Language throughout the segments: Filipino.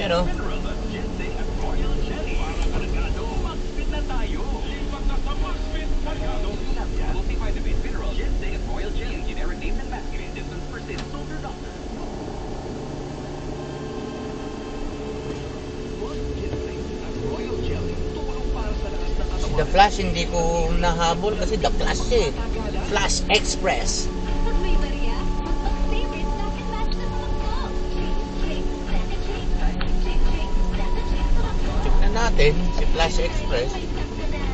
Ayan o. Si The Flash hindi ko nahabol kasi The Flash siya eh. Flash Express. Pag may barya, mag-favorite Snack and Match na tumakbo. Shake, snack and shake. Shake, shake, snack and shake, tumakbo. Check na natin si Flash Express. Ay, snack na na.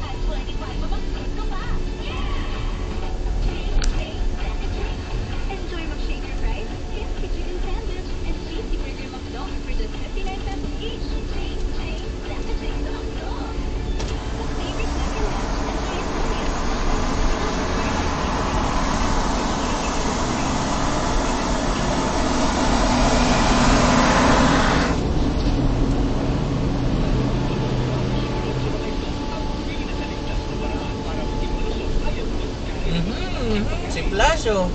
At 25, mabagsit ka pa. Shake, shake, snack and shake. Enjoy mag-shake your fries, crispy chicken sandwich, and cheesy burger McDo for just 59 pesos each. Shake, shake, snack and shake, tumakbo. Mag-favorite Snack and Match, enjoy it. Si Flash oh.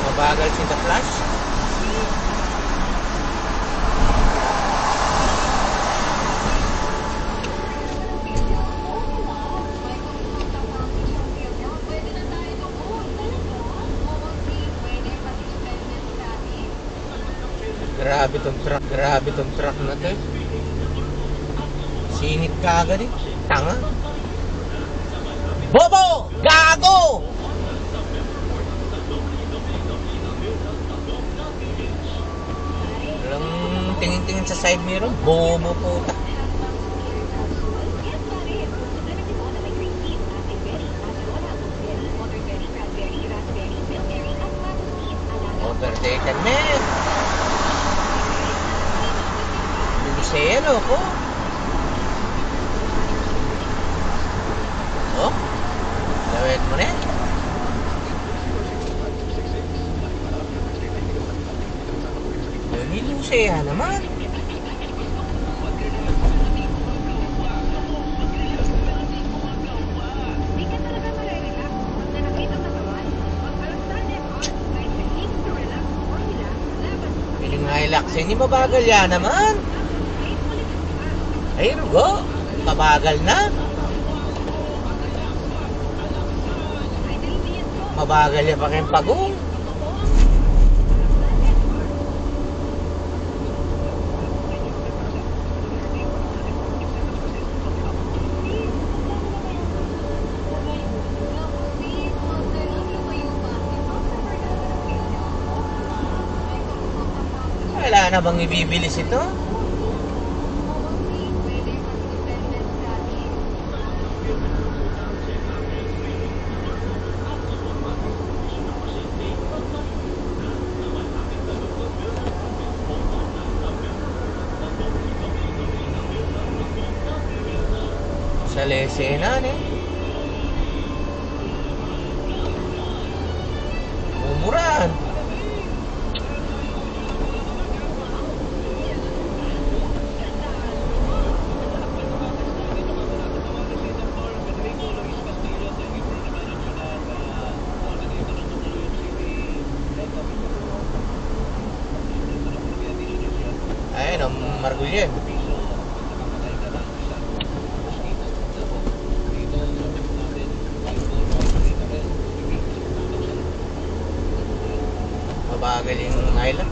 Mabagal si The Flash. Grabe tong truck na to. Sinit ka agad eh. Tanga. Bobo! Gago! Walang tingin-tingin sa side mirror. Bobo puta. Overtaken man. Lucero ko. Oh. Lawet mo na. Ni Lucero naman. Piling nga ilaksin. Hindi mabagal yan naman. Ay, rugo. Mabagal na. Mabagal yan pa kayong pagong. Wala na bang ibibilis ito? Sa lesena eh. Umuran. Ayun ang Margulyen. Mabagal yung island.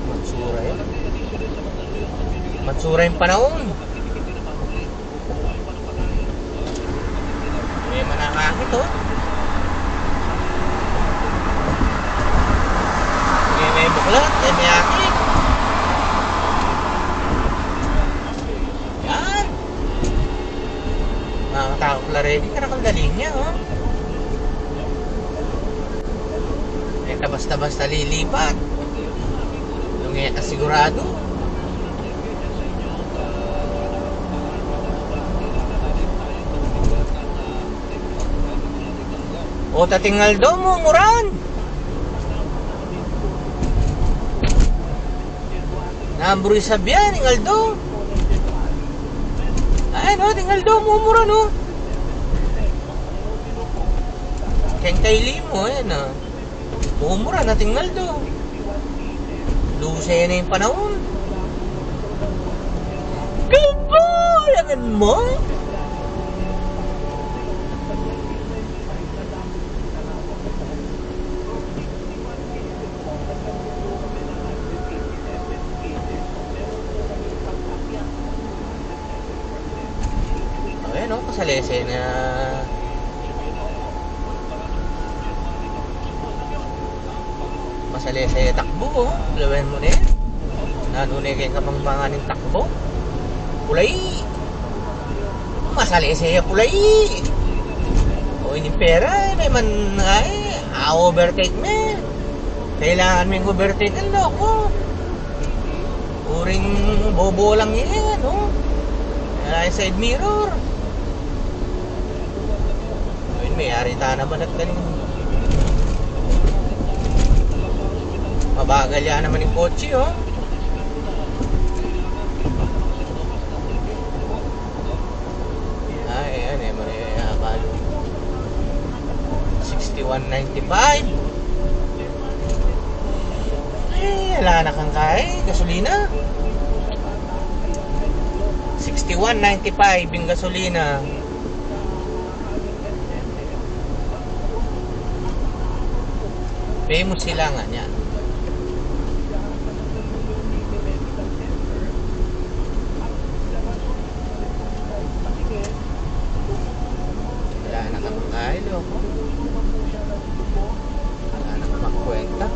Matsura yun. Matsura yung panahon. May manakakit oh. May buklat, may akit. Yan. Nakakatakot na rin. Karakaldali niya, oh. May basta-basta lilipat. Yung sigurado. O tatingal do mo, muran. Namburi sabihan, tingal do. Ay no, tingal do mo, muran no. Kengkay mo, ayan na. Umura na tingal do. Lusay na yung panahon. Kabalangan mo? Ayan o, kasalese na. Masalese takbo o. Lawan mo na yan. Nanunay kayong kapangpanganin takbo. Pulay. Masalese ya pulay. O ini pera. May man ay. Overtake me. Kailangan mo yung overtake. Ang loko. Uring bobo lang yan. No? Side mirror. Ayun, may arita naman at galing. Mabagal yan naman yung kotse, oh. Ay, ayan, eh, manayakal. 61.95. Eh, wala na kang kay. Gasolina. 61.95 yung gasolina. Famous sila nga niya. Wala na kang kailo ko. Wala na kang makwenta.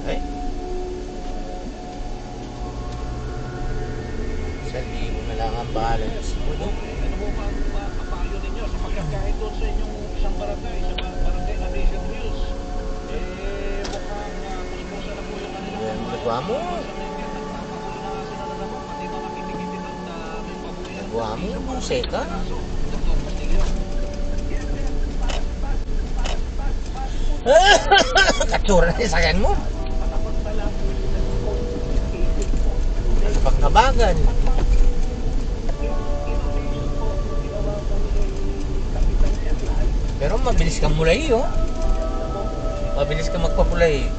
Ay? 1,000 na lang ang balance mo, no? Papayo ninyo sapagkat kahit doon sa inyong isang barangay Nation News, mukhang kuskusa na po yung kanilang Ayan, nagawa mo. Nagawa mo yung museka. Katsura na yung sakyan mo. Ano pang kabagan? Pero mabilis kang mulay, oh. Mabilis kang magpapulay.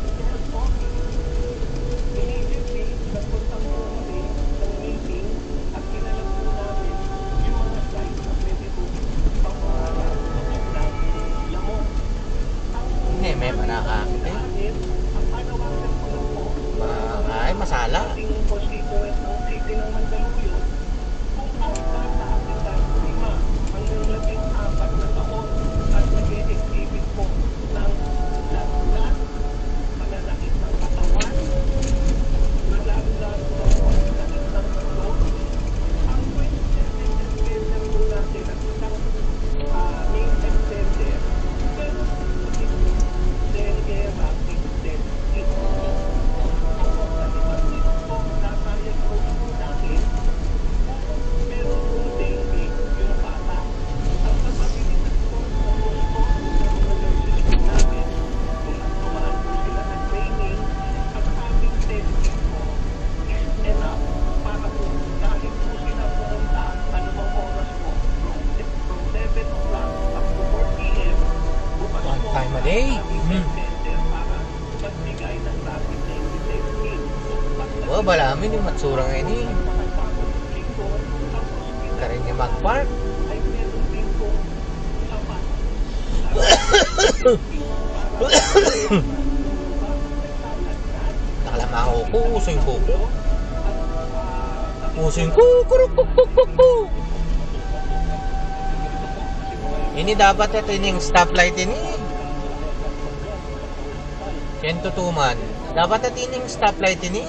Hindi, may manakakit eh. Ay, masala. Time a day. Wah, balamin yung matsura ngayon eh. Karin niya mag-park. Nakalama ako ko, uso yung kuko. Uso yung kukurukukukukuk. Ini dapat ito yung stoplight ini. 10 to 2 man. Dapat ito yung stoplight ini.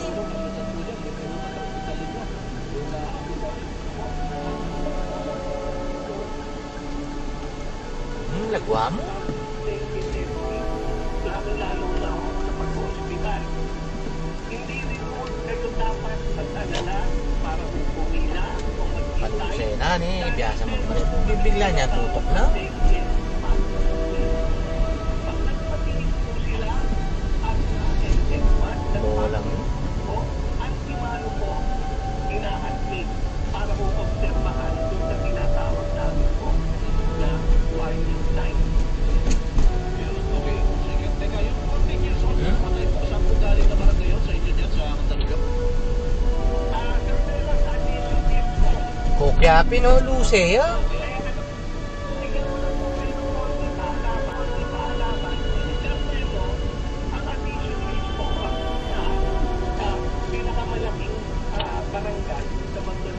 lagwa mo. Lalo-lalo na sa pag-hospital. Hindi rin mo kayo dapat mag-alala para pumila o maghintay. Palusena ni, biyasa mo pa rin. Bibigla niya, tutok na. Pag nagpatingin po sila at na-infect Bolang. po, antimano po, ina-admit para po obserbahan doon sa tinatawag namin po na warning sign. Okay. Sige. Teka, yung 14 years old na patay po, saan po galing na barangay yun sa inyo dyan sa Mandaluyong? Cartelas addition is po. Kokyapi no, Luce, ah. Tingnan mo lang po kayo ng konting kaalaman. Cartelo, ang addition is po sa pinakamalaking barangay sa Mandaluyong.